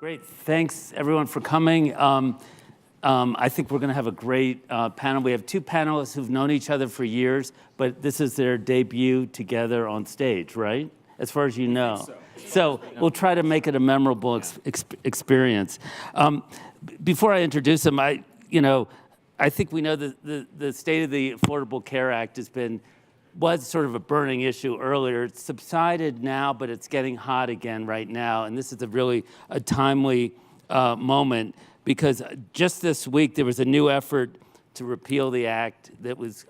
Great. Thanks, everyone, for coming. I think we're going to have a great panel. We have two panelists who've known each other for years, but this is their debut together on stage, right? As far as you know. So we'll try to make it a memorable experience. Before I introduce them, I think we know that the state of the Affordable Care Act was sort of a burning issue earlier. It's subsided now, but it's getting hot again right now. And this is a timely moment, because just this week there was a new effort to repeal the act that was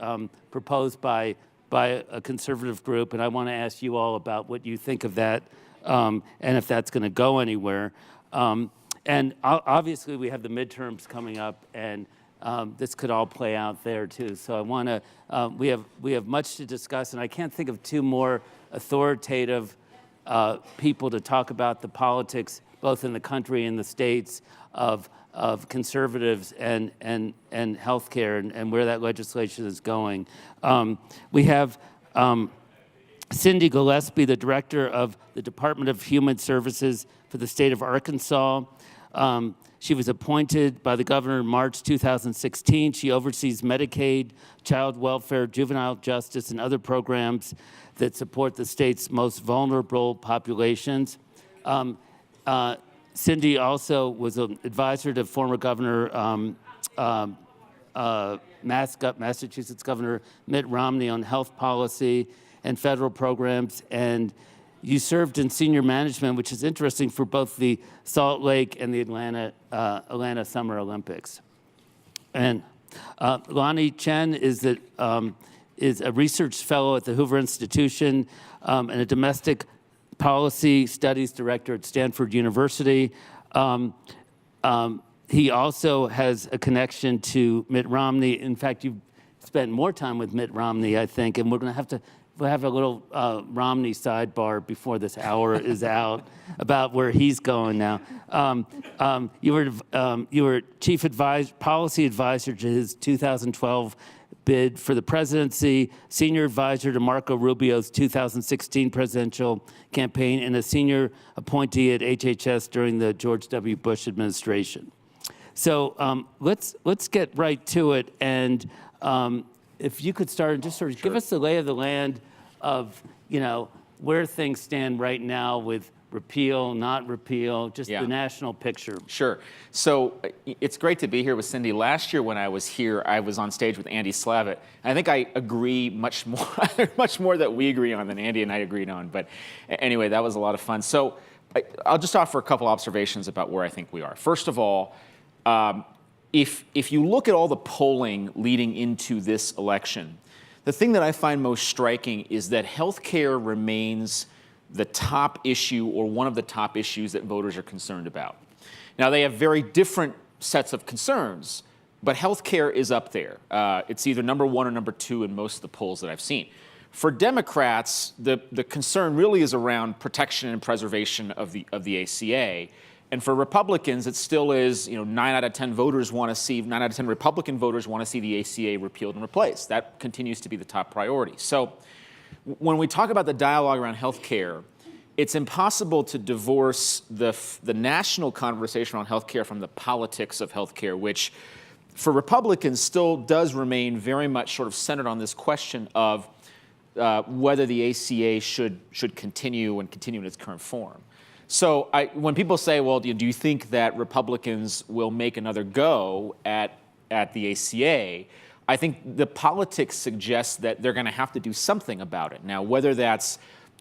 proposed by a conservative group. And I want to ask you all about what you think of that and if that's going to go anywhere. And obviously we have the midterms coming up, and this could all play out there too. So I want to, we have much to discuss, and I can't think of two more authoritative people to talk about the politics, both in the country and the states, of conservatives and healthcare and where that legislation is going. We have Cindy Gillespie, the director of the Department of Human Services for the state of Arkansas. She was appointed by the governor in March 2016. She oversees Medicaid, child welfare, juvenile justice, and other programs that support the state's most vulnerable populations. Cindy also was an advisor to former Governor, Massachusetts Governor Mitt Romney on health policy and federal programs, and you served in senior management, which is interesting, for both the Salt Lake and the Atlanta Summer Olympics. And Lonnie Chen is a research fellow at the Hoover Institution and a domestic policy studies director at Stanford University. He also has a connection to Mitt Romney. In fact, you've spent more time with Mitt Romney, I think, and we're going to have a little Romney sidebar before this hour is out about where he's going now. You were chief policy advisor to his 2012 bid for the presidency, senior advisor to Marco Rubio's 2016 presidential campaign, and a senior appointee at HHS during the George W. Bush administration. So let's get right to it, and if you could start and just sort of give us the lay of the land of where things stand right now with repeal, not repeal, just the national picture. Sure. So it's great to be here with Cindy. Last year when I was here, I was on stage with Andy Slavitt. I think I agree much more that we agree on than Andy and I agreed on. But anyway, that was a lot of fun. So I'll just offer a couple observations about where I think we are. First of all, if you look at all the polling leading into this election, the thing that I find most striking is that healthcare remains the top issue, or one of the top issues that voters are concerned about. Now, they have very different sets of concerns, but healthcare is up there. It's either number one or number two in most of the polls that I've seen. For Democrats, the concern really is around protection and preservation of the ACA. And for Republicans, it still is, 9 out of 10 voters want to see, 9 out of 10 Republican voters want to see the ACA repealed and replaced. That continues to be the top priority. So when we talk about the dialogue around healthcare, it's impossible to divorce the national conversation around healthcare from the politics of healthcare, which for Republicans still does remain very much sort of centered on this question of whether the ACA should continue and continue in its current form. So when people say, well, do you think that Republicans will make another go at the ACA, I think the politics suggests that they're going to have to do something about it. Now, whether that's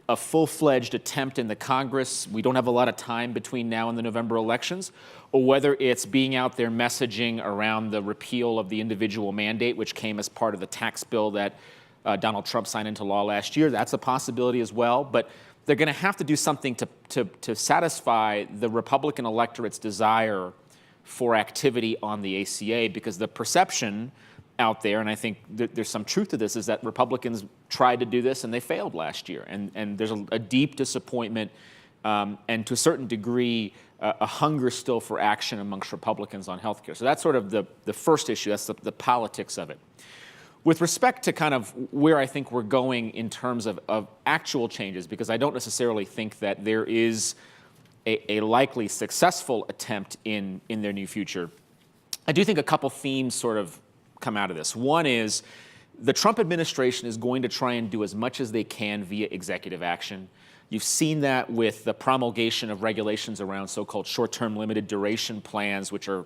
a full-fledged attempt in the Congress, we don't have a lot of time between now and the November elections, or whether it's being out there messaging around the repeal of the individual mandate, which came as part of the tax bill that Donald Trump signed into law last year. That's a possibility as well. But they're going to have to do something to satisfy the Republican electorate's desire for activity on the ACA, because the perception out there, and I think there's some truth to this, is that Republicans tried to do this and they failed last year. And there's a deep disappointment and to a certain degree a hunger still for action amongst Republicans on healthcare. So that's sort of the first issue. That's the politics of it. With respect to kind of where I think we're going in terms of actual changes, because I don't necessarily think that there is a likely successful attempt in their new future, I do think a couple themes sort of come out of this. One is the Trump administration is going to try and do as much as they can via executive action. You've seen that with the promulgation of regulations around so-called short-term limited duration plans, which are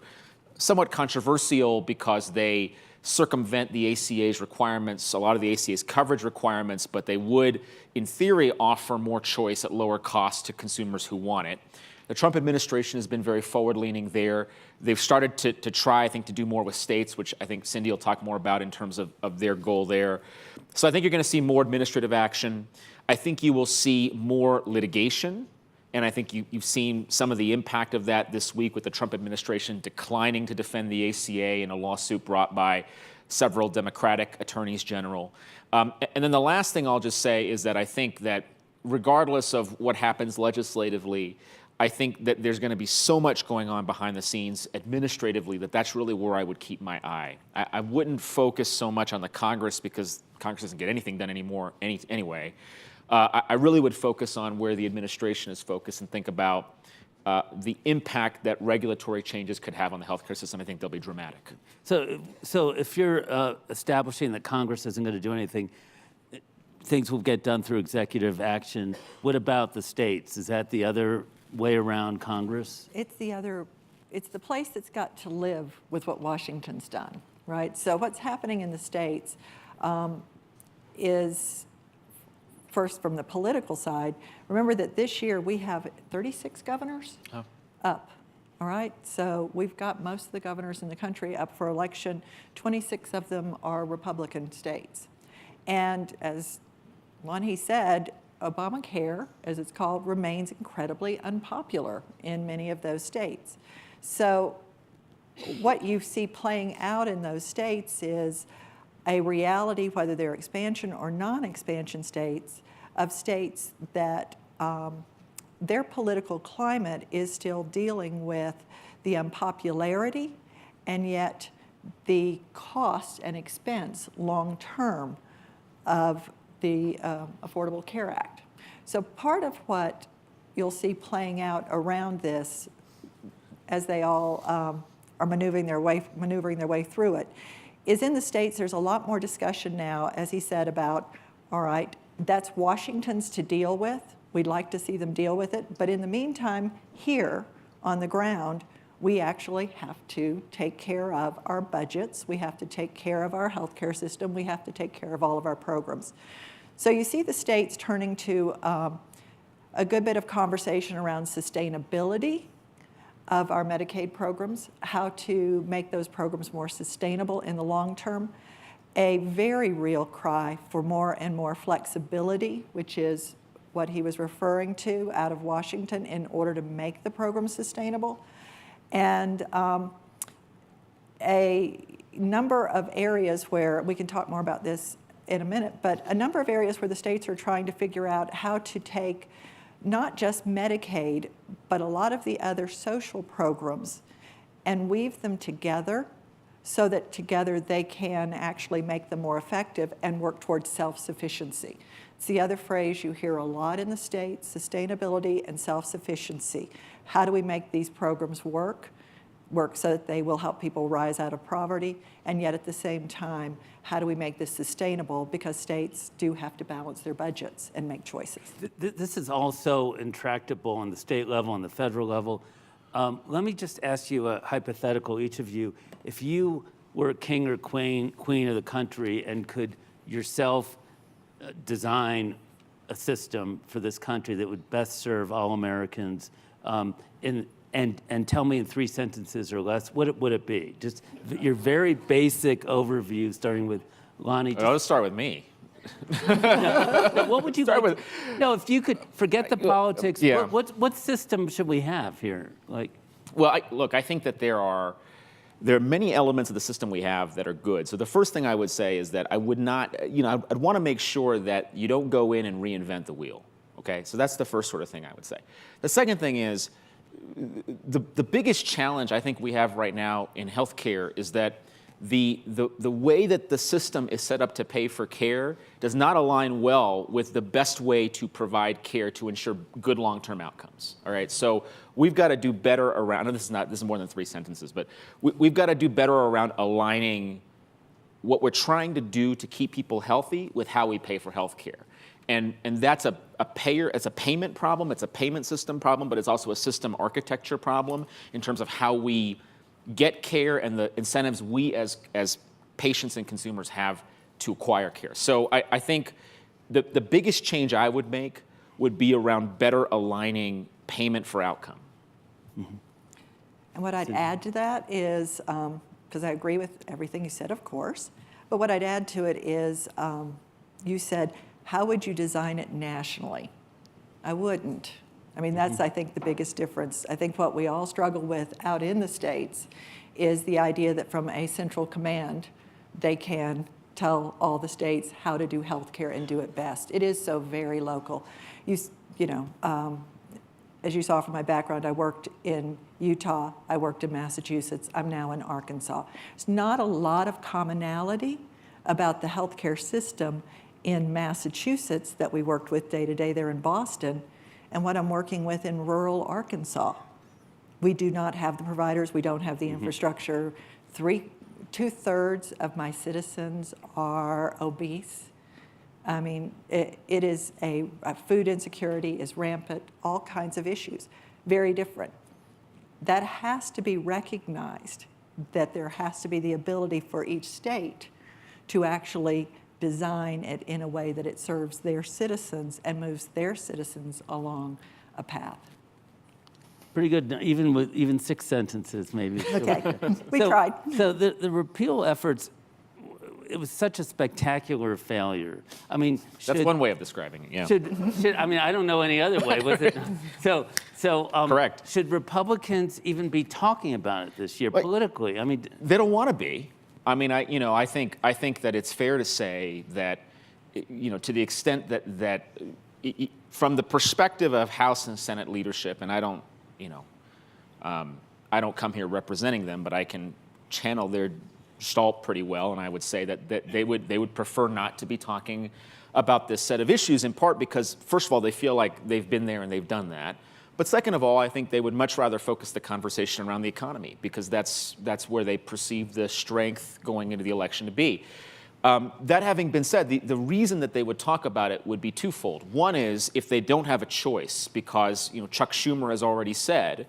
somewhat controversial because they circumvent the ACA's requirements, a lot of the ACA's coverage requirements, but they would, in theory, offer more choice at lower cost to consumers who want it. The Trump administration has been very forward-leaning there. They've started to try, I think, to do more with states, which I think Cindy will talk more about in terms of their goal there. So I think you're going to see more administrative action. I think you will see more litigation, and I think you've seen some of the impact of that this week with the Trump administration declining to defend the ACA in a lawsuit brought by several Democratic attorneys general. And then the last thing I'll just say is that I think that regardless of what happens legislatively, I think that there's going to be so much going on behind the scenes administratively that that's really where I would keep my eye. I wouldn't focus so much on the Congress because Congress doesn't get anything done anymore anyway. I really would focus on where the administration is focused and think about the impact that regulatory changes could have on the healthcare system. I think they'll be dramatic. So if you're establishing that Congress isn't going to do anything, things will get done through executive action. What about the states? Is that the other way around Congress? It's the place that's got to live with what Washington's done, right? So what's happening in the states is, first from the political side, remember that this year we have 36 governors up, all right? So we've got most of the governors in the country up for election. 26 of them are Republican states. And as Lonnie said, Obamacare, as it's called, remains incredibly unpopular in many of those states. So what you see playing out in those states is a reality, whether they're expansion or non-expansion states, of states that their political climate is still dealing with the unpopularity and yet the cost and expense long-term of the Affordable Care Act. So part of what you'll see playing out around this as they all are maneuvering their way through it is in the states there's a lot more discussion now, as he said, about, all right, that's Washington's to deal with. We'd like to see them deal with it. But in the meantime, here on the ground, we actually have to take care of our budgets. We have to take care of our healthcare system. We have to take care of all of our programs. So you see the states turning to a good bit of conversation around sustainability of our Medicaid programs, how to make those programs more sustainable in the long term. A very real cry for more and more flexibility, which is what he was referring to out of Washington in order to make the program sustainable. And a number of areas where, we can talk more about this in a minute, but a number of areas where the states are trying to figure out how to take not just Medicaid, but a lot of the other social programs and weave them together so that together they can actually make them more effective and work towards self-sufficiency. It's the other phrase you hear a lot in the states, sustainability and self-sufficiency. How do we make these programs work so that they will help people rise out of poverty, and yet at the same time, how do we make this sustainable, because states do have to balance their budgets and make choices. This is also intractable on the state level and the federal level. Let me just ask you a hypothetical, each of you. If you were king or queen of the country and could yourself design a system for this country that would best serve all Americans, and tell me in 3 sentences or less, what would it be? Just your very basic overview, starting with Lonnie. Well, let's start with me. No, what would you start like? with? No, if you could forget the politics, Yeah. what system should we have here? Like, Well, look, I think that there are many elements of the system we have that are good. So the first thing I would say is that I would not, I'd want to make sure that you don't go in and reinvent the wheel. Okay, so that's the first sort of thing I would say. The second thing is, the biggest challenge I think we have right now in healthcare is that the way that the system is set up to pay for care does not align well with the best way to provide care to ensure good long-term outcomes. All right, so we've got to do better around, and this is more than 3 sentences, but we've got to do better around aligning what we're trying to do to keep people healthy with how we pay for health care. And that's it's a payment problem, it's a payment system problem, but it's also a system architecture problem in terms of how we get care and the incentives we as patients and consumers have to acquire care. So I think the biggest change I would make would be around better aligning payment for outcome. Mm-hmm. And what I'd add to that is, because I agree with everything you said, of course, but what I'd add to it is, you said, how would you design it nationally? I wouldn't. I mean, that's, I think, the biggest difference. I think what we all struggle with out in the states is the idea that from a central command, they can tell all the states how to do healthcare and do it best. It is so very local. You know, as you saw from my background, I worked in Utah, I worked in Massachusetts, I'm now in Arkansas. There's not a lot of commonality about the healthcare system in Massachusetts that we worked with day to day there in Boston, and what I'm working with in rural Arkansas. We do not have the providers, we don't have the infrastructure. 2/3 of my citizens are obese. I mean, it is food insecurity is rampant, all kinds of issues, very different. That has to be recognized, that there has to be the ability for each state to actually design it in a way that it serves their citizens and moves their citizens along a path. Pretty good, even 6 sentences maybe. Okay, we tried. So the repeal efforts, it was such a spectacular failure. I mean, That's one way of describing it, yeah. I mean, I don't know any other way. Was it? Correct. Should Republicans even be talking about it this year politically? I mean, they don't want to be. I mean, I think that it's fair to say that, to the extent that from the perspective of House and Senate leadership, and I don't come here representing them, but I can channel their gestalt pretty well, and I would say that they would prefer not to be talking about this set of issues, in part because, first of all, they feel like they've been there and they've done that. But second of all, I think they would much rather focus the conversation around the economy, because that's where they perceive the strength going into the election to be. That having been said, the reason that they would talk about it would be twofold. One is if they don't have a choice, because Chuck Schumer has already said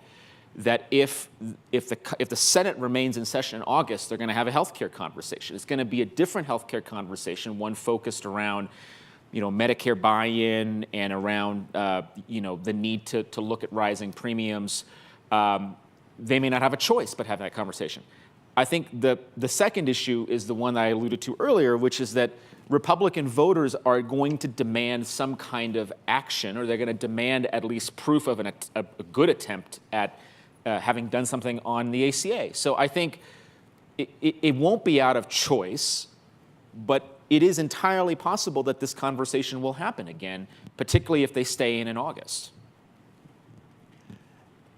that if the Senate remains in session in August, they're going to have a health care conversation. It's going to be a different health care conversation, one focused around Medicare buy-in and around the need to look at rising premiums. They may not have a choice but have that conversation. I think the second issue is the one that I alluded to earlier, which is that Republican voters are going to demand some kind of action, or they're going to demand at least proof of a good attempt at having done something on the ACA. So I think it won't be out of choice, but it is entirely possible that this conversation will happen again, particularly if they stay in August.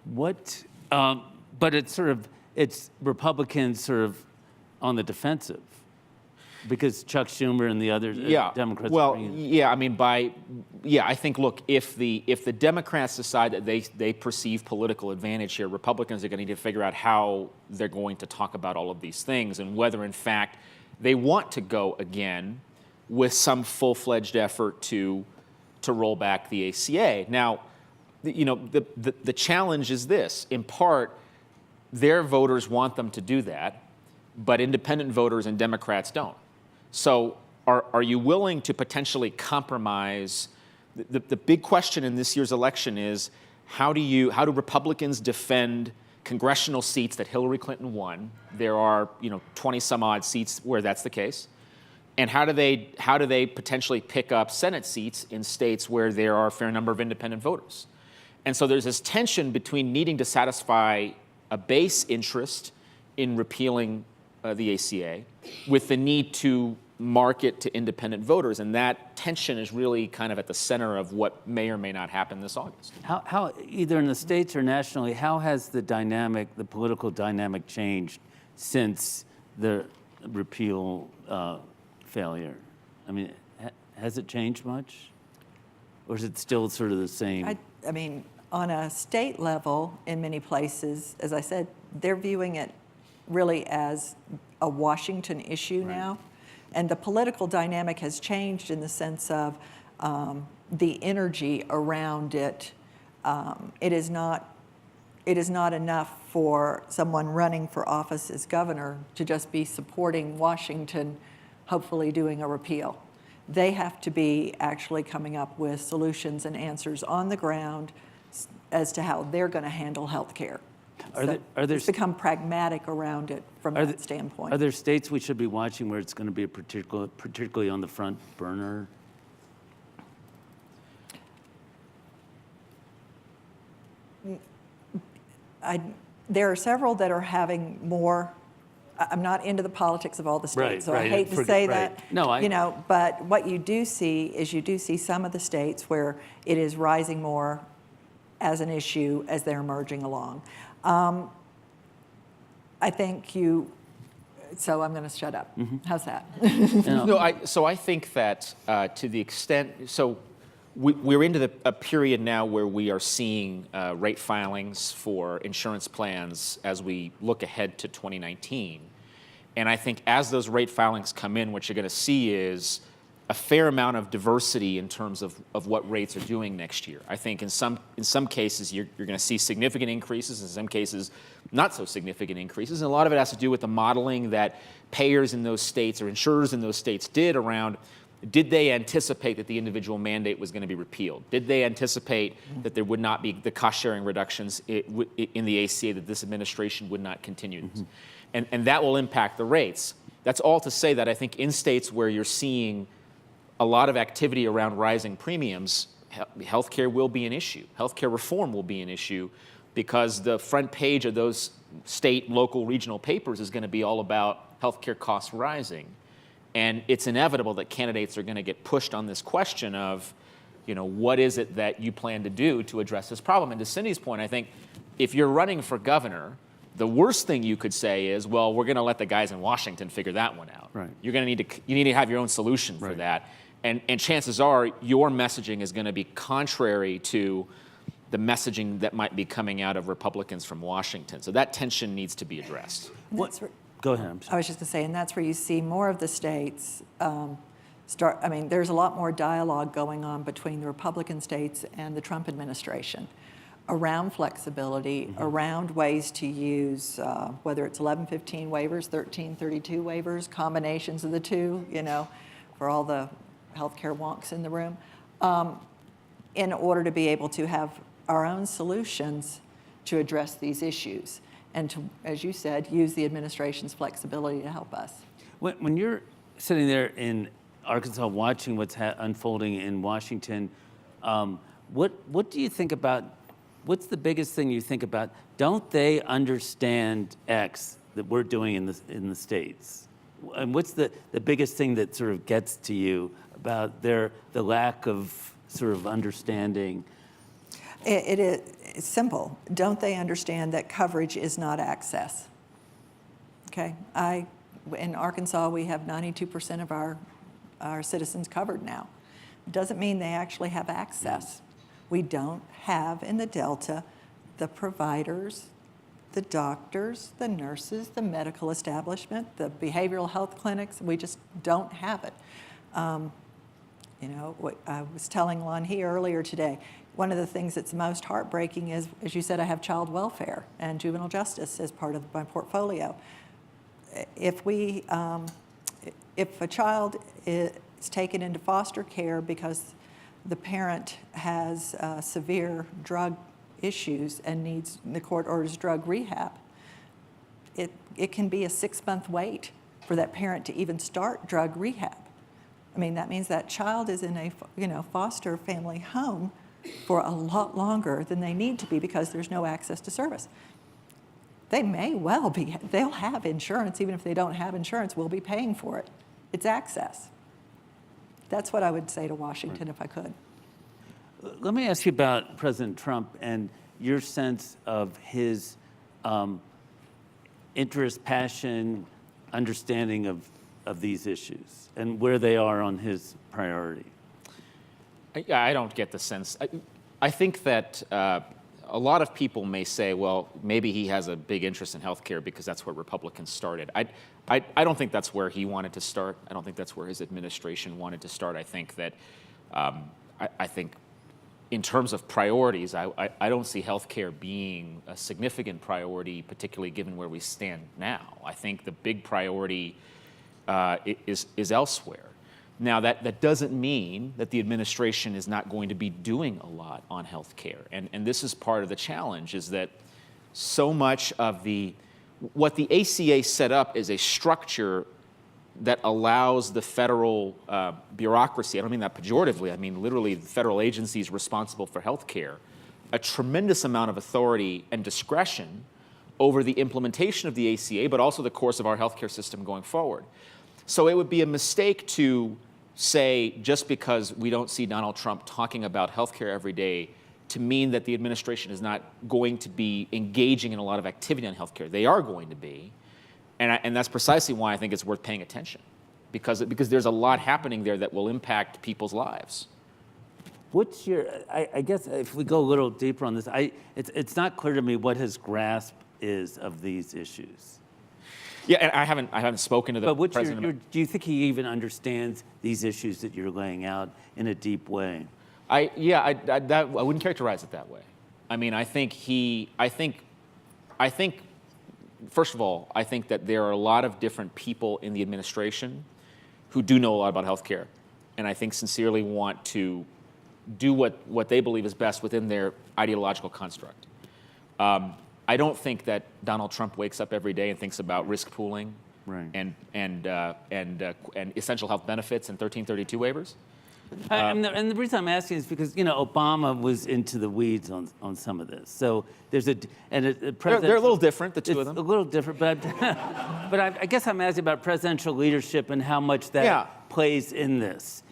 But it's Republicans sort of on the defensive, because Chuck Schumer and the other Democrats. Well, I think, look, if the Democrats decide that they perceive political advantage here, Republicans are going to need to figure out how they're going to talk about all of these things and whether, in fact, they want to go again with some full-fledged effort to roll back the ACA. Now, the challenge is this. In part, their voters want them to do that, but independent voters and Democrats don't. So are you willing to potentially compromise? The big question in this year's election is how do Republicans defend congressional seats that Hillary Clinton won? There are 20 some odd seats where that's the case. And how do they potentially pick up Senate seats in states where there are a fair number of independent voters? And so there's this tension between needing to satisfy a base interest in repealing the ACA with the need to market to independent voters, and that tension is really kind of at the center of what may or may not happen this August. How either in the states or nationally, how has the political dynamic changed since the repeal failure? I mean, has it changed much? Or is it still sort of the same? I mean, on a state level, in many places, as I said, they're viewing it really as a Washington issue now. And the political dynamic has changed in the sense of the energy around it. It is not enough for someone running for office as governor to just be supporting Washington, hopefully doing a repeal. They have to be actually coming up with solutions and answers on the ground as to how they're going to handle health care. It's become pragmatic around it from that standpoint. Are there states we should be watching where it's going to be particularly on the front burner? There are several that are having more. I'm not into the politics of all the states, so I hate to say that. No, but what you do see is you do see some of the states where it is rising more as an issue as they're merging along. I think so I'm going to shut up. Mm-hmm. How's that? So I think that to the extent, we're into a period now where we are seeing rate filings for insurance plans as we look ahead to 2019. And I think as those rate filings come in, what you're going to see is a fair amount of diversity in terms of what rates are doing next year. I think in some cases you're going to see significant increases, in some cases not so significant increases, and a lot of it has to do with the modeling that payers in those states or insurers in those states did around, did they anticipate that the individual mandate was going to be repealed? Did they anticipate that there would not be the cost-sharing reductions in the ACA, that this administration would not continue this? And that will impact the rates. That's all to say that I think in states where you're seeing a lot of activity around rising premiums, healthcare will be an issue. Healthcare reform will be an issue because the front page of those state, local, regional papers is going to be all about healthcare costs rising. And it's inevitable that candidates are going to get pushed on this question of, what is it that you plan to do to address this problem? And to Cindy's point, I think if you're running for governor, the worst thing you could say is, well, we're going to let the guys in Washington figure that one out. Right. You're going to need to have your own solution for that. And chances are your messaging is going to be contrary to the messaging that might be coming out of Republicans from Washington. So that tension needs to be addressed. Go ahead. I'm sorry. I was just going to say, and that's where you see more of the states start. I mean, there's a lot more dialogue going on between the Republican states and the Trump administration around flexibility, around ways to use, whether it's 1115 waivers, 1332 waivers, combinations of the two, for all the healthcare wonks in the room, in order to be able to have our own solutions to address these issues and to, as you said, use the administration's flexibility to help us. When you're sitting there in Arkansas watching what's unfolding in Washington, what do you think about, what's the biggest thing you think about? Don't they understand X that we're doing in the States? And what's the biggest thing that sort of gets to you about the lack of sort of understanding? It's simple. Don't they understand that coverage is not access? Okay. In Arkansas, we have 92% of our citizens covered now. It doesn't mean they actually have access. We don't have in the Delta the providers, the doctors, the nurses, the medical establishment, the behavioral health clinics. We just don't have it. What I was telling Lon here earlier today, one of the things that's most heartbreaking is, as you said, I have child welfare and juvenile justice as part of my portfolio. If a child is taken into foster care because the parent has severe drug issues and the court orders drug rehab, it can be a 6-month wait for that parent to even start drug rehab. I mean, that means that child is in a foster family home for a lot longer than they need to be because there's no access to service. They may well be, they'll have insurance, even if they don't have insurance, we'll be paying for it. It's access. That's what I would say to Washington if I could. Let me ask you about President Trump and your sense of his interest, passion, understanding of these issues and where they are on his priority? I don't get the sense. I think that a lot of people may say, well, maybe he has a big interest in healthcare because that's where Republicans started. I don't think that's where he wanted to start. I don't think that's where his administration wanted to start. I think that I think in terms of priorities, I don't see healthcare being a significant priority, particularly given where we stand now. I think the big priority is elsewhere. Now, that doesn't mean that the administration is not going to be doing a lot on health care. And this is part of the challenge, is that so much of what the ACA set up is a structure that allows the federal bureaucracy, I don't mean that pejoratively, I mean literally the federal agencies responsible for health care, a tremendous amount of authority and discretion over the implementation of the ACA, but also the course of our healthcare system going forward. So it would be a mistake to say, just because we don't see Donald Trump talking about healthcare every day, to mean that the administration is not going to be engaging in a lot of activity on healthcare. They are going to be, and that's precisely why I think it's worth paying attention, because there's a lot happening there that will impact people's lives. What's your? I guess if we go a little deeper on this, it's not clear to me what his grasp is of these issues. Yeah, and I haven't spoken to the But president. do you think he even understands these issues that you're laying out in a deep way? I wouldn't characterize it that way. I mean, I think first of all, I think that there are a lot of different people in the administration who do know a lot about healthcare, and I think sincerely want to do what they believe is best within their ideological construct. I don't think that Donald Trump wakes up every day and thinks about risk pooling, right, and essential health benefits and 1332 waivers. And the reason I'm asking is because Obama was into the weeds on some of this. So there's they're a little different, the two of them. A little different, but but I guess I'm asking about presidential leadership and how much that plays in this.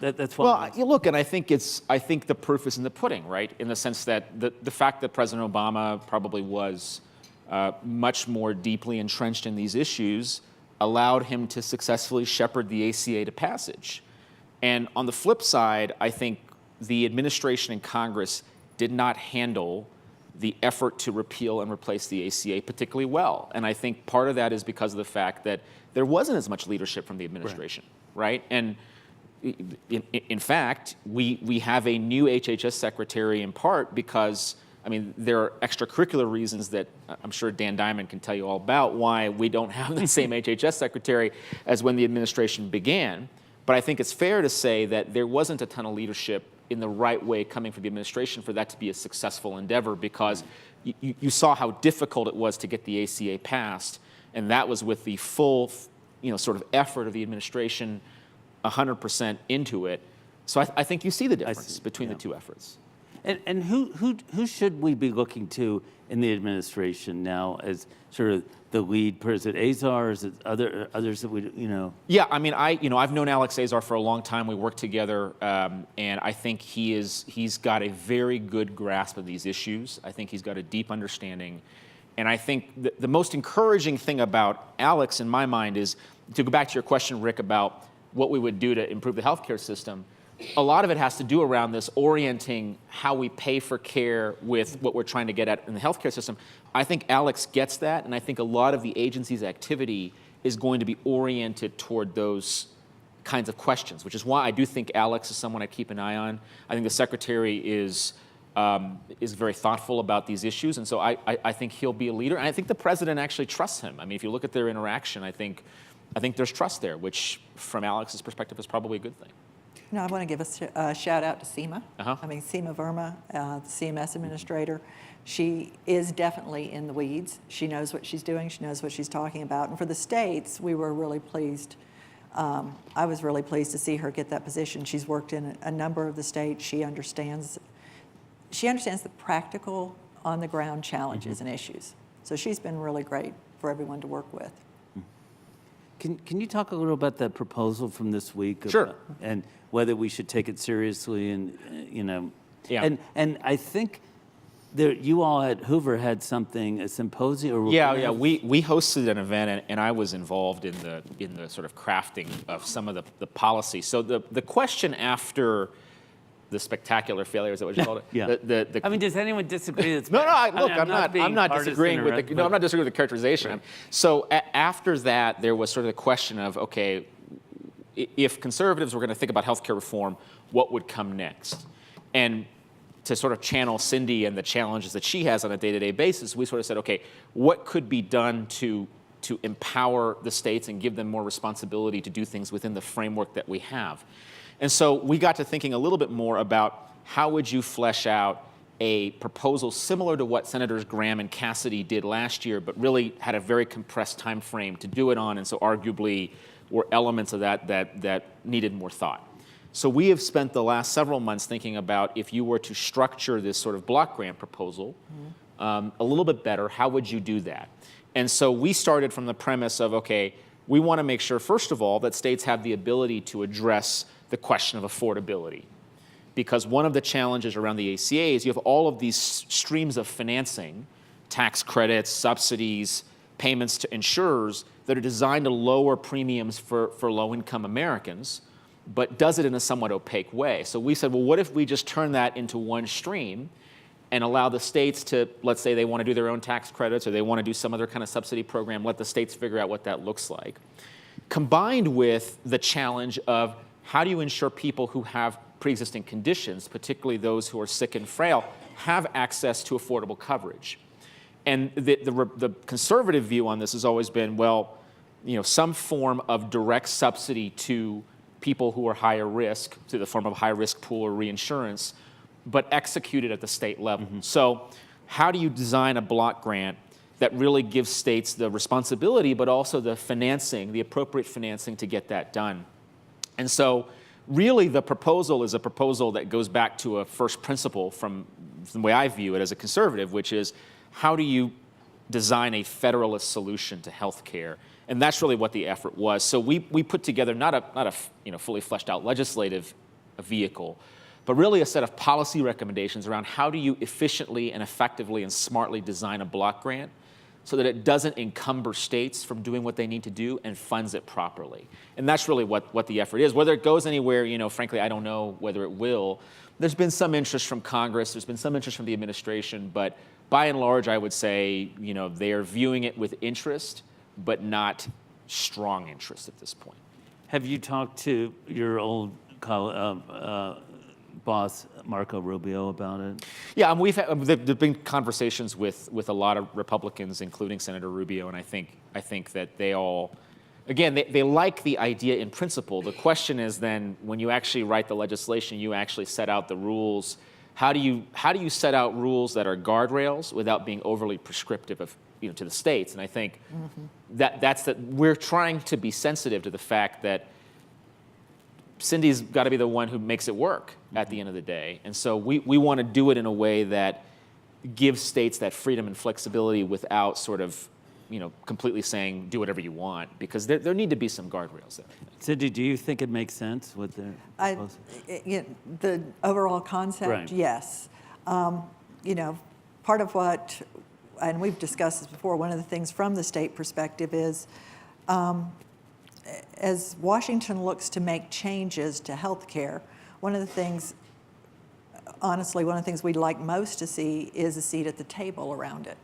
That's what. Well, you look, and I think the proof is in the pudding, right? In the sense that the fact that President Obama probably was much more deeply entrenched in these issues allowed him to successfully shepherd the ACA to passage. And on the flip side, I think the administration and Congress did not handle the effort to repeal and replace the ACA particularly well. And I think part of that is because of the fact that there wasn't as much leadership from the administration, right? And in fact, we have a new HHS secretary in part because, I mean, there are extracurricular reasons that I'm sure Dan Diamond can tell you all about why we don't have the same HHS secretary as when the administration began. But I think it's fair to say that there wasn't a ton of leadership in the right way coming from the administration for that to be a successful endeavor, because you saw how difficult it was to get the ACA passed, and that was with the full, sort of effort of the administration 100% into it. So I think you see the difference between the two efforts. And who should we be looking to in the administration now as sort of the lead person? Azar, is it others that we Yeah, I mean, I've known Alex Azar for a long time. We worked together, and I think he's got a very good grasp of these issues. I think he's got a deep understanding, and I think the most encouraging thing about Alex, in my mind, is to go back to your question, Rick, about what we would do to improve the healthcare system. A lot of it has to do around this orienting how we pay for care with what we're trying to get at in the healthcare system. I think Alex gets that, and I think a lot of the agency's activity is going to be oriented toward those kinds of questions, which is why I do think Alex is someone I keep an eye on. I think the secretary is very thoughtful about these issues, and so I think he'll be a leader. And I think the president actually trusts him. I mean, if you look at their interaction, I think there's trust there, which from Alex's perspective is probably a good thing. I want to give a shout out to Seema. Uh-huh. I mean, Seema Verma, the CMS administrator. She is definitely in the weeds. She knows what she's doing. She knows what she's talking about. And for the states, we were really pleased. I was really pleased to see her get that position. She's worked in a number of the states. She understands the practical, on-the-ground challenges and issues. So she's been really great for everyone to work with. Can you talk a little about that proposal from this week? Sure. And whether we should take it seriously, and Yeah. And I think you all at Hoover had something, a symposium? Or Yeah. We hosted an event, and I was involved in the sort of crafting of some of the policy. So the question after the spectacular failure, is that what you called it? Yeah. I mean, does anyone disagree? No. I'm not disagreeing with I'm not disagreeing with the characterization. Right. So after that, there was sort of the question of, okay, if conservatives were going to think about healthcare reform, what would come next? And to sort of channel Cindy and the challenges that she has on a day-to-day basis, we sort of said, okay, what could be done to empower the states and give them more responsibility to do things within the framework that we have? And so we got to thinking a little bit more about how would you flesh out a proposal similar to what Senators Graham and Cassidy did last year, but really had a very compressed time frame to do it on, and so arguably were elements of that needed more thought. So we have spent the last several months thinking about, if you were to structure this sort of block grant proposal a little bit better, how would you do that? And so we started from the premise of, okay, we want to make sure, first of all, that states have the ability to address the question of affordability. Because one of the challenges around the ACA is you have all of these streams of financing, tax credits, subsidies, payments to insurers that are designed to lower premiums for low-income Americans, but does it in a somewhat opaque way. So we said, well, what if we just turn that into one stream and allow the states to, let's say they want to do their own tax credits or they want to do some other kind of subsidy program, let the states figure out what that looks like. Combined with the challenge of how do you ensure people who have pre-existing conditions, particularly those who are sick and frail, have access to affordable coverage? And the conservative view on this has always been, well, some form of direct subsidy to people who are higher risk, to the form of high-risk pool or reinsurance, but executed at the state level. So how do you design a block grant that really gives states the responsibility, but also the financing, the appropriate financing to get that done? And so really the proposal is a proposal that goes back to a first principle from the way I view it as a conservative, which is, how do you design a federalist solution to health care? And that's really what the effort was. So we put together not a fully fleshed out legislative vehicle, but really a set of policy recommendations around how do you efficiently and effectively and smartly design a block grant so that it doesn't encumber states from doing what they need to do and funds it properly. And that's really what the effort is. Whether it goes anywhere, frankly, I don't know whether it will. There's been some interest from Congress, there's been some interest from the administration, but by and large, I would say, they are viewing it with interest, but not strong interest at this point. Have you talked to your old boss, Marco Rubio, about it? Yeah, there've been conversations with a lot of Republicans, including Senator Rubio, and I think that they all, again, they like the idea in principle. The question is then, when you actually write the legislation, you actually set out the rules. How do you set out rules that are guardrails without being overly prescriptive of to the states? And I think that's we're trying to be sensitive to the fact that Cindy's got to be the one who makes it work at the end of the day. And so we want to do it in a way that gives states that freedom and flexibility without sort of completely saying do whatever you want, because there need to be some guardrails there. Cindy, do you think it makes sense what they're proposing? The overall concept, right. Yes. Part of what, and we've discussed this before, one of the things from the state perspective is, as Washington looks to make changes to health care, one of the things we'd like most to see is a seat at the table around it.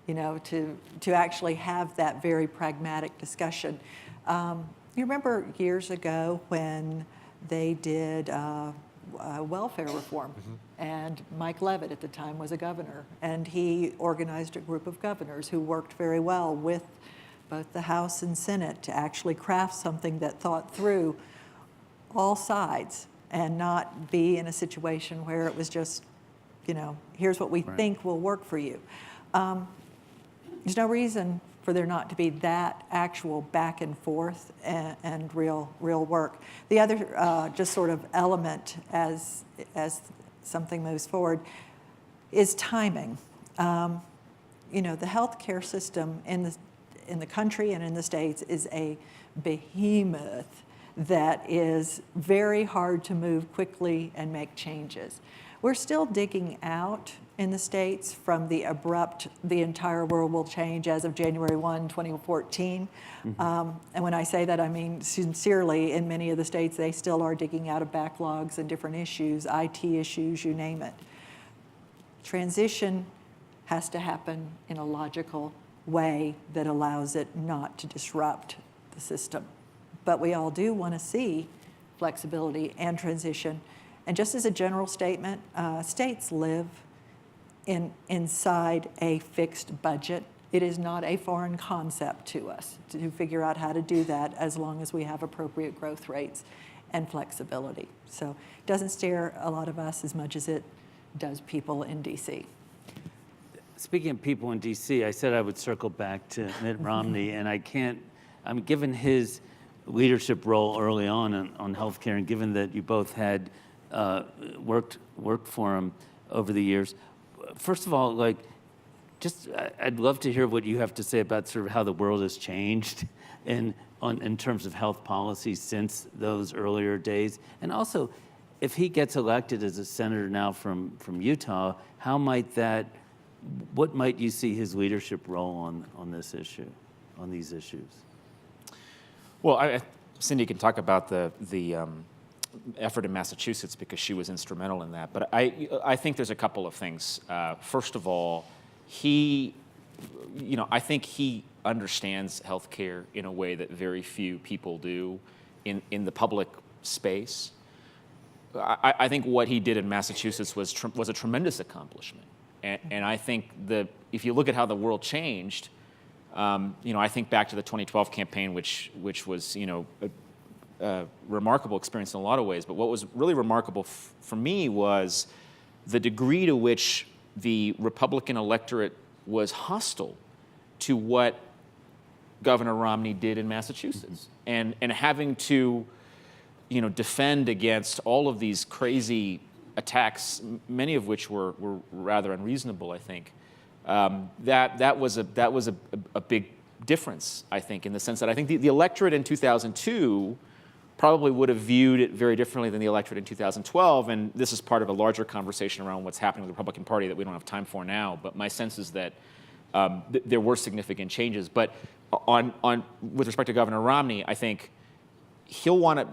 To actually have that very pragmatic discussion. You remember years ago when they did welfare reform, and Mike Leavitt at the time was a governor, and he organized a group of governors who worked very well with both the House and Senate to actually craft something that thought through all sides and not be in a situation where it was just, here's what we think will work for you. There's no reason for there not to be that actual back and forth and real work. The other just sort of element as something moves forward is timing. The healthcare system in the country and in the states is a behemoth that is very hard to move quickly and make changes. We're still digging out in the states from the abrupt, the entire world will change as of January 1, 2014. And when I say that, I mean sincerely, in many of the states, they still are digging out of backlogs and different issues, IT issues, you name it. Transition has to happen in a logical way that allows it not to disrupt the system. But we all do want to see flexibility and transition. And just as a general statement, states live inside a fixed budget. It is not a foreign concept to us to figure out how to do that as long as we have appropriate growth rates and flexibility. So it doesn't scare a lot of us as much as it does people in DC. Speaking of people in DC, I said I would circle back to Mitt Romney, and I can't, given his leadership role early on healthcare, and given that you both had worked for him over the years, first of all, I'd love to hear what you have to say about sort of how the world has changed in terms of health policy since those earlier days. And also, if he gets elected as a senator now from Utah, what might you see his leadership role on this issue, on these issues? Well, Cindy can talk about the effort in Massachusetts because she was instrumental in that. But I think there's a couple of things. First of all, I think he understands healthcare in a way that very few people do in the public space. I think what he did in Massachusetts was a tremendous accomplishment. And I think if you look at how the world changed, I think back to the 2012 campaign, which was, a remarkable experience in a lot of ways. But what was really remarkable for me was the degree to which the Republican electorate was hostile to what Governor Romney did in Massachusetts, and having to, defend against all of these crazy attacks, many of which were rather unreasonable. I think that was a big difference. I think in the sense that I think the electorate in 2002 probably would have viewed it very differently than the electorate in 2012, and this is part of a larger conversation around what's happening with the Republican Party that we don't have time for now, but my sense is that there were significant changes. But with respect to Governor Romney, I think he'll want to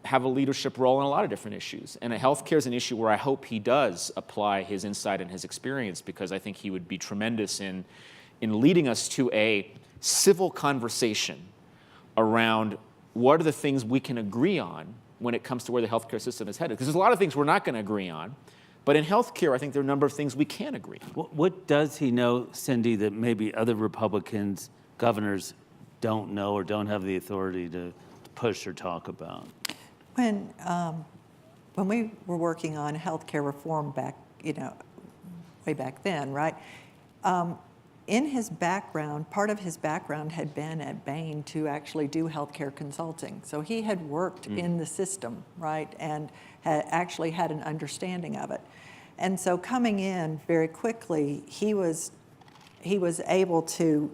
have a leadership role in a lot of different issues, and healthcare is an issue where I hope he does apply his insight and his experience, because I think he would be tremendous in leading us to a civil conversation around what are the things we can agree on when it comes to where the healthcare system is headed? Because there's a lot of things we're not going to agree on. But in healthcare, I think there are a number of things we can agree on. What does he know, Cindy, that maybe other Republicans, governors, don't know or don't have the authority to push or talk about? When we were working on healthcare reform back, way back then, right? In his background, part of his background had been at Bain to actually do healthcare consulting. So he had worked in the system, right, and had actually had an understanding of it. And so coming in very quickly, he was able to,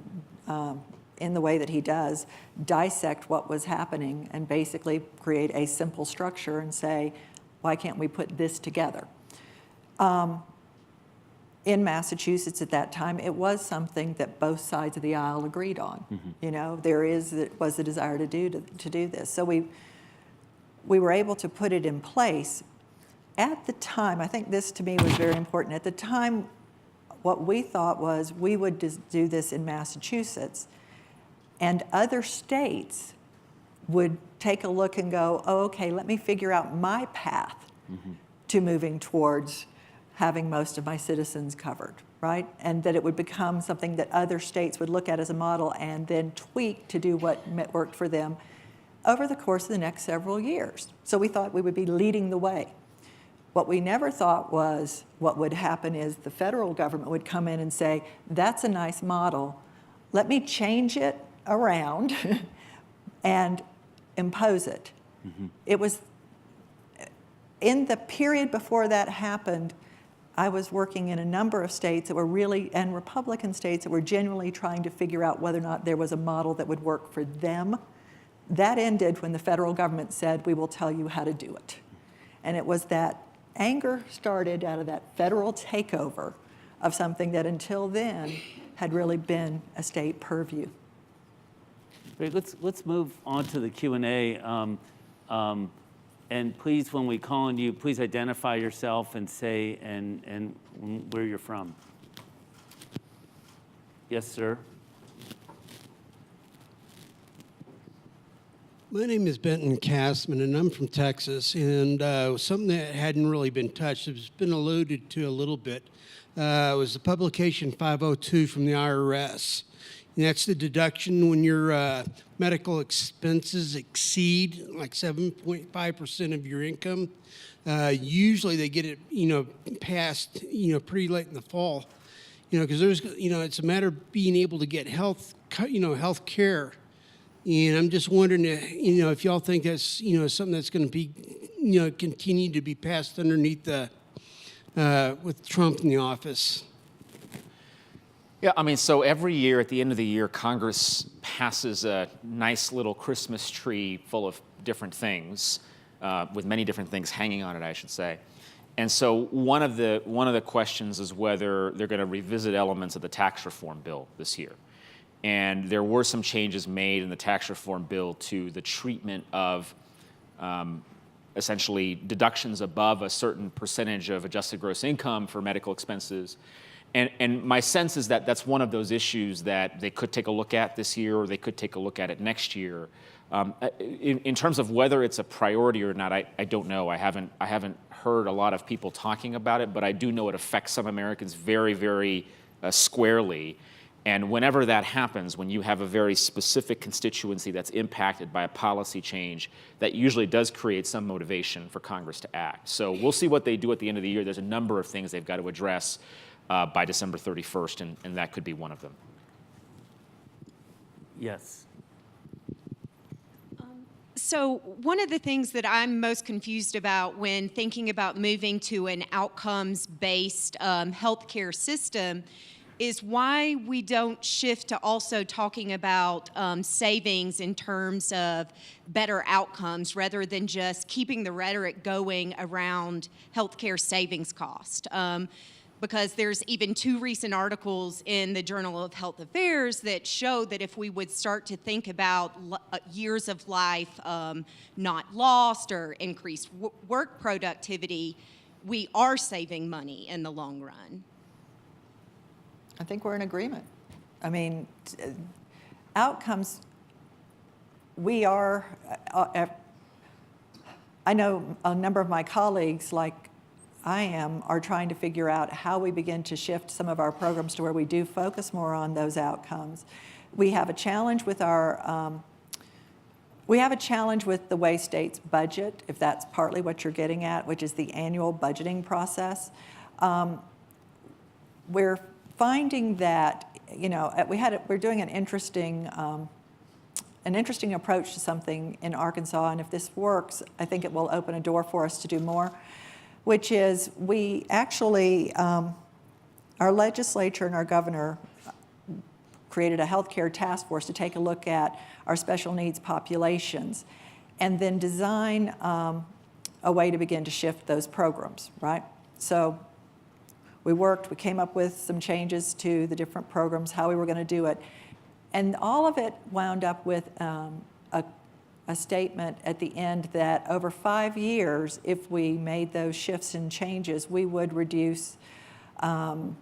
in the way that he does, dissect what was happening and basically create a simple structure and say, why can't we put this together? In Massachusetts at that time, it was something that both sides of the aisle agreed on. There was a desire to do this. So we were able to put it in place. At the time, I think this to me was very important. At the time, what we thought was we would do this in Massachusetts, and other states would take a look and go, oh, okay, let me figure out my path to moving towards having most of my citizens covered, right? And that it would become something that other states would look at as a model and then tweak to do what worked for them over the course of the next several years. So we thought we would be leading the way. What we never thought was what would happen is the federal government would come in and say, that's a nice model, let me change it around and impose it. It was, in the period before that happened, I was working in a number of states that were really, and Republican states that were genuinely trying to figure out whether or not there was a model that would work for them that ended when the federal government said, we will tell you how to do it. And it was that anger started out of that federal takeover of something that until then had really been a state purview. Great. Let's move on to the Q&A. And please, when we call on you, please identify yourself and say and where you're from. Yes, sir. My name is Benton Castman, and I'm from Texas. And something that hadn't really been touched, it's been alluded to a little bit, was the publication 502 from the IRS. And that's the deduction when your medical expenses exceed like 7.5% of your income. Usually they get it, passed, pretty late in the fall, because there's, it's a matter of being able to get health care. And I'm just wondering, if y'all think that's, something that's going to be, continue to be passed underneath the, with Trump in the office. Yeah, I mean, so every year at the end of the year, Congress passes a nice little Christmas tree full of different things, with many different things hanging on it, I should say. And so one of the questions is whether they're going to revisit elements of the tax reform bill this year. And there were some changes made in the tax reform bill to the treatment of essentially deductions above a certain percentage of adjusted gross income for medical expenses. And my sense is that that's one of those issues that they could take a look at this year, or they could take a look at it next year. In terms of whether it's a priority or not, I don't know. I haven't heard a lot of people talking about it, but I do know it affects some Americans very, very squarely. And whenever that happens, when you have a very specific constituency that's impacted by a policy change, that usually does create some motivation for Congress to act. So we'll see what they do at the end of the year. There's a number of things they've got to address by December 31st, and that could be one of them. Yes. So one of the things that I'm most confused about when thinking about moving to an outcomes-based healthcare system is why we don't shift to also talking about savings in terms of better outcomes rather than just keeping the rhetoric going around healthcare savings cost. Because there's even 2 recent articles in the Journal of Health Affairs that show that if we would start to think about years of life not lost or increased work productivity, we are saving money in the long run. I think we're in agreement. I mean, outcomes, we are, I know a number of my colleagues, like I am, are trying to figure out how we begin to shift some of our programs to where we do focus more on those outcomes. We have a challenge with our, the way states budget, if that's partly what you're getting at, which is the annual budgeting process. We're finding that, we're doing an interesting approach to something in Arkansas, and if this works, I think it will open a door for us to do more, which is we actually, our legislature and our governor created a healthcare task force to take a look at our special needs populations and then design a way to begin to shift those programs, right? So we came up with some changes to the different programs, how we were going to do it. And all of it wound up with a statement at the end that over 5 years, if we made those shifts and changes, we would reduce the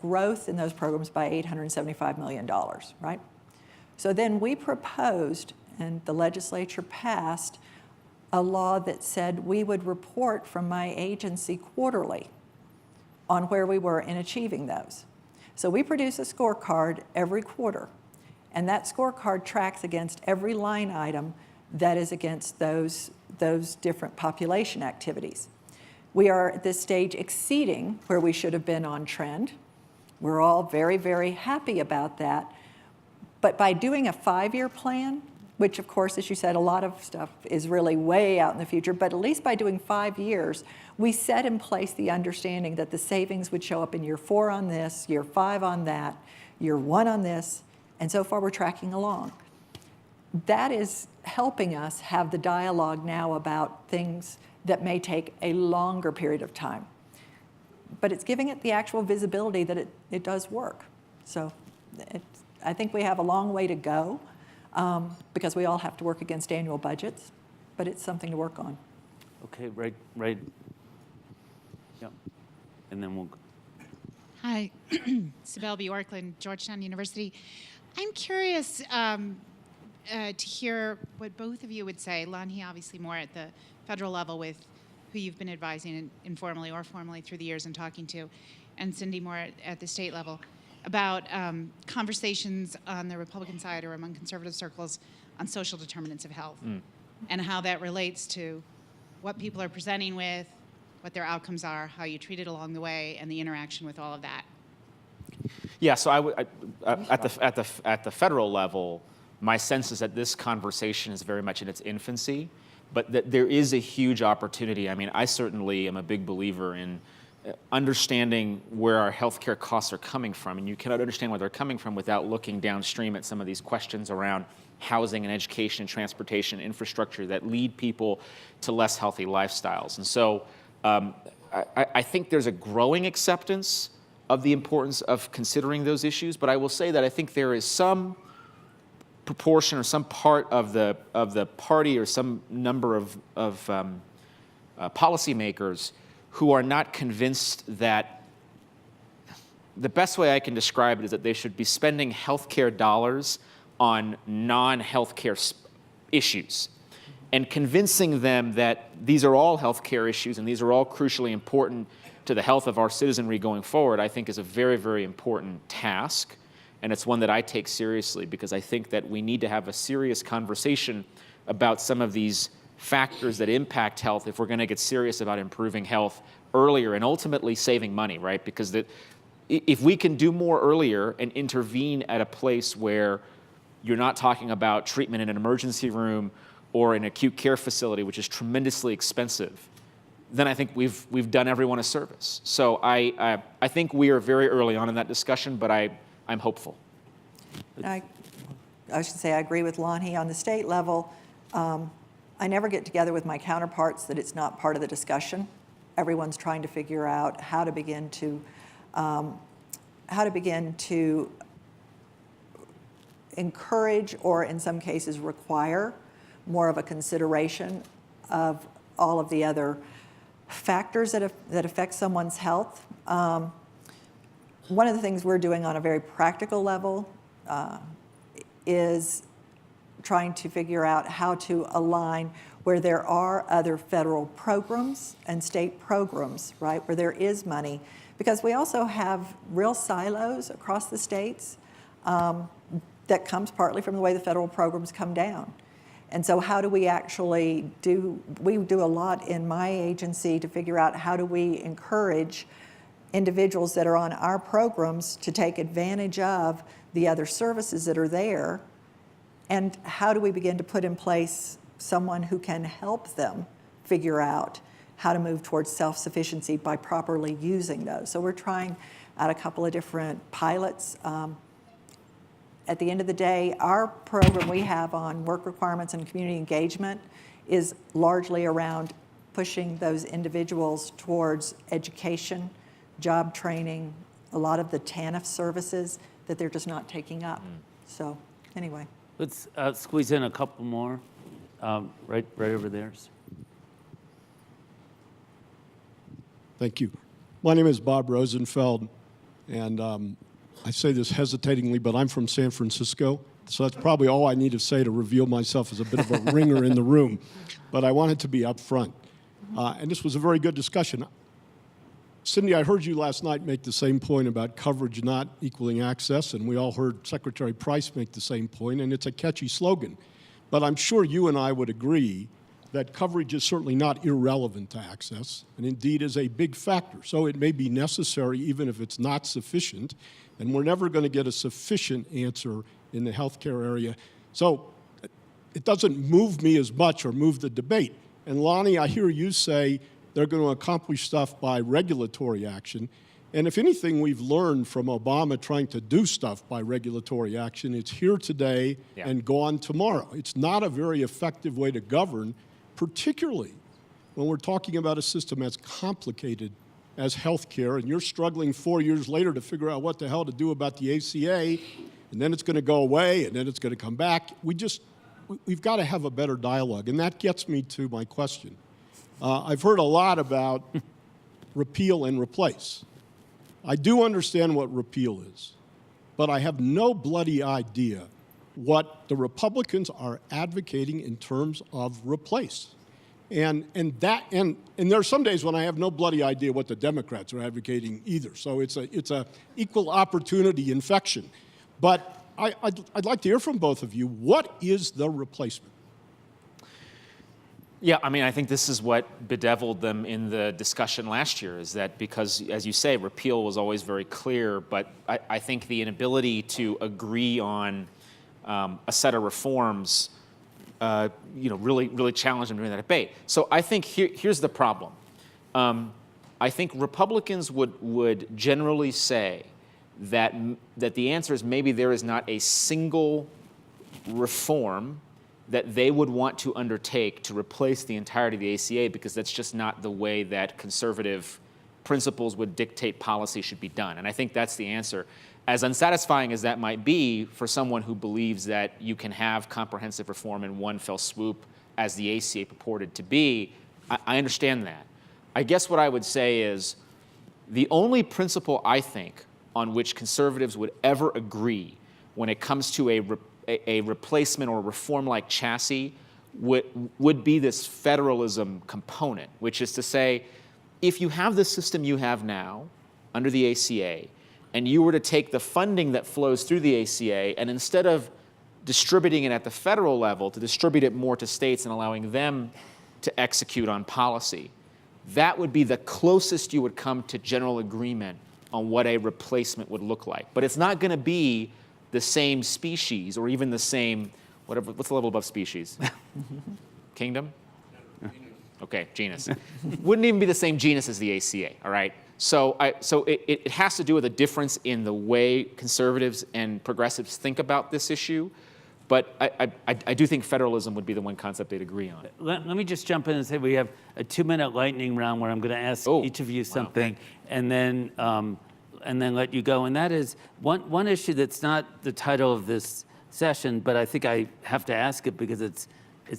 growth in those programs by $875 million, right? So then we proposed, and the legislature passed, a law that said we would report from my agency quarterly on where we were in achieving those. So we produce a scorecard every quarter, and that scorecard tracks against every line item that is against those different population activities. We are at this stage exceeding where we should have been on trend. We're all very, very happy about that. But by doing a 5-year plan, which of course, as you said, a lot of stuff is really way out in the future, but at least by doing 5 years, we set in place the understanding that the savings would show up in year 4 on this, year 5 on that, year 1 on this, and so far we're tracking along. that is helping us have the dialogue now about things that may take a longer period of time. But it's giving it the actual visibility that it does work. So I think we have a long way to go because we all have to work against annual budgets, but it's something to work on. Okay, right. Yeah, and then we'll. Hi, Sibel Bjorklund, Georgetown University. I'm curious to hear what both of you would say. Lanhi, obviously more at the federal level with who you've been advising informally or formally through the years and talking to, and Cindy more at the state level, about conversations on the Republican side or among conservative circles on social determinants of health and how that relates to what people are presenting with, what their outcomes are, how you treat it along the way, and the interaction with all of that. Yeah, so at the federal level, my sense is that this conversation is very much in its infancy, but that there is a huge opportunity. I mean, I certainly am a big believer in understanding where our healthcare costs are coming from, and you cannot understand where they're coming from without looking downstream at some of these questions around housing and education and transportation infrastructure that lead people to less healthy lifestyles. And so I think there's a growing acceptance of the importance of considering those issues, but I will say that I think there is some proportion or some part of the party or some number of policymakers who are not convinced that the best way I can describe it is that they should be spending healthcare dollars on non-healthcare issues and convincing them that these are all healthcare issues and these are all crucially important to the health of our citizenry going forward, I think is a very, very important task. And it's one that I take seriously because I think that we need to have a serious conversation about some of these factors that impact health if we're going to get serious about improving health earlier and ultimately saving money, right? Because if we can do more earlier and intervene at a place where you're not talking about treatment in an emergency room or an acute care facility, which is tremendously expensive, then I think we've done everyone a service. So I think we are very early on in that discussion, but I'm hopeful. I should say I agree with Lanhi. On the state level, I never get together with my counterparts that it's not part of the discussion. Everyone's trying to figure out how to begin to encourage or in some cases require more of a consideration of all of the other factors that affect someone's health. One of the things we're doing on a very practical level is trying to figure out how to align where there are other federal programs and state programs, right, where there is money. Because we also have real silos across the states that comes partly from the way the federal programs come down. And so how do we actually we do a lot in my agency to figure out how do we encourage individuals that are on our programs to take advantage of the other services that are there, and how do we begin to put in place someone who can help them figure out how to move towards self-sufficiency by properly using those. So we're trying out a couple of different pilots. At the end of the day, our program we have on work requirements and community engagement is largely around pushing those individuals towards education, job training, a lot of the TANF services that they're just not taking up. So anyway. Let's squeeze in a couple more, right over there. Thank you. My name is Bob Rosenfeld, and I say this hesitatingly, but I'm from San Francisco, so that's probably all I need to say to reveal myself as a bit of a ringer in the room. But I wanted to be upfront. And this was a very good discussion. Cindy, I heard you last night make the same point about coverage not equaling access, and we all heard Secretary Price make the same point, and it's a catchy slogan. But I'm sure you and I would agree that coverage is certainly not irrelevant to access, and indeed is a big factor. So it may be necessary even if it's not sufficient, and we're never going to get a sufficient answer in the healthcare area. So it doesn't move me as much or move the debate. And Lonnie, I hear you say they're going to accomplish stuff by regulatory action. And if anything we've learned from Obama trying to do stuff by regulatory action, it's here today and gone tomorrow. It's not a very effective way to govern, particularly when we're talking about a system as complicated as healthcare, and you're struggling 4 years later to figure out what the hell to do about the ACA, and then it's going to go away, and then it's going to come back. We've got to have a better dialogue, and that gets me to my question. I've heard a lot about repeal and replace. I do understand what repeal is, but I have no bloody idea what the Republicans are advocating in terms of replace. And there are some days when I have no bloody idea what the Democrats are advocating either. So it's a equal opportunity infection. But I'd like to hear from both of you. What is the replacement? Yeah, I mean, I think this is what bedeviled them in the discussion last year, is that because, as you say, repeal was always very clear, but I think the inability to agree on a set of reforms really challenged them during that debate. So I think here's the problem. I think Republicans would generally say that the answer is maybe there is not a single reform that they would want to undertake to replace the entirety of the ACA, because that's just not the way that conservative principles would dictate policy should be done. And I think that's the answer. As unsatisfying as that might be for someone who believes that you can have comprehensive reform in one fell swoop, as the ACA purported to be, I understand that. I guess what I would say is the only principle, I think, on which conservatives would ever agree when it comes to a replacement or reform-like chassis would be this federalism component, which is to say, if you have the system you have now under the ACA, and you were to take the funding that flows through the ACA, and instead of distributing it at the federal level, to distribute it more to states and allowing them to execute on policy, that would be the closest you would come to general agreement on what a replacement would look like. But it's not going to be the same species, or even the same, whatever, what's the level above species? Kingdom? Okay, genus. Wouldn't even be the same genus as the ACA, all right? So it has to do with a difference in the way conservatives and progressives think about this issue. But I do think federalism would be the one concept they'd agree on. Let me just jump in and say we have a 2-minute lightning round where I'm going to ask each of you something, and then let you go. And that is one issue that's not the title of this session, but I think I have to ask it because it's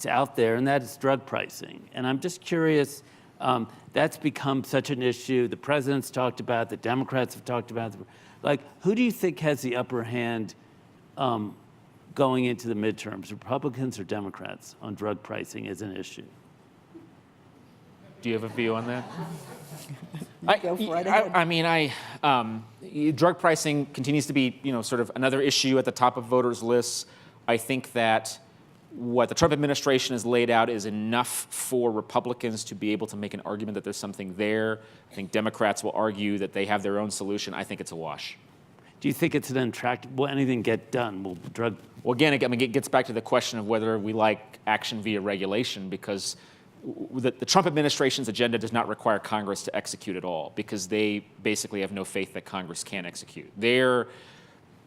out there, and that is drug pricing. And I'm just curious. That's become such an issue. The president's talked about, the Democrats have talked about. Like, who do you think has the upper hand going into the midterms, Republicans or Democrats, on drug pricing as an issue? Do you have a view on that? Go right ahead. Drug pricing continues to be, sort of another issue at the top of voters' lists. I think that what the Trump administration has laid out is enough for Republicans to be able to make an argument that there's something there. I think Democrats will argue that they have their own solution. I think it's a wash. Do you think it's an intractable? Will anything get done? Well, again, it gets back to the question of whether we like action via regulation, because the Trump administration's agenda does not require Congress to execute at all, because they basically have no faith that Congress can execute.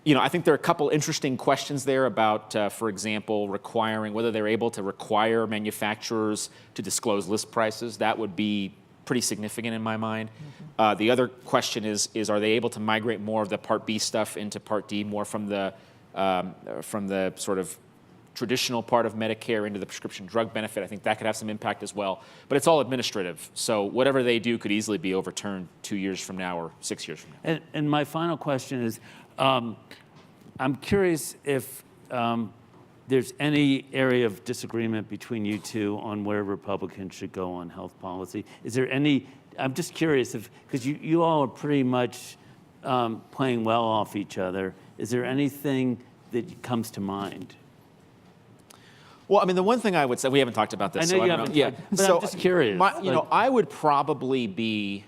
I think there are a couple interesting questions there about, for example, whether they're able to require manufacturers to disclose list prices. That would be pretty significant in my mind. The other question is are they able to migrate more of the Part B stuff into Part D, more from the sort of traditional part of Medicare into the prescription drug benefit? I think that could have some impact as well. But it's all administrative. So whatever they do could easily be overturned 2 years from now or 6 years from now. And my final question is, I'm curious if there's any area of disagreement between you two on where Republicans should go on health policy. Is there any? I'm just curious because you all are pretty much playing well off each other. Is there anything that comes to mind? Well, the one thing I would say, we haven't talked about this. I know you haven't. Yeah, but I'm just curious. I would probably be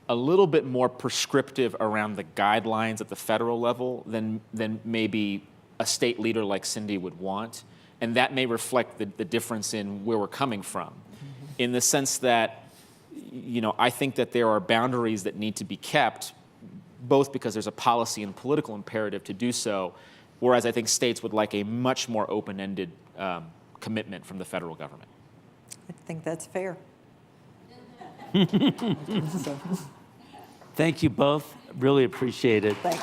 a little bit more prescriptive around the guidelines at the federal level than maybe a state leader like Cindy would want. And that may reflect the difference in where we're coming from, in the sense that, I think that there are boundaries that need to be kept, both because there's a policy and political imperative to do so, whereas I think states would like a much more open-ended commitment from the federal government. I think that's fair. Thank you both. Really appreciate it. Thanks.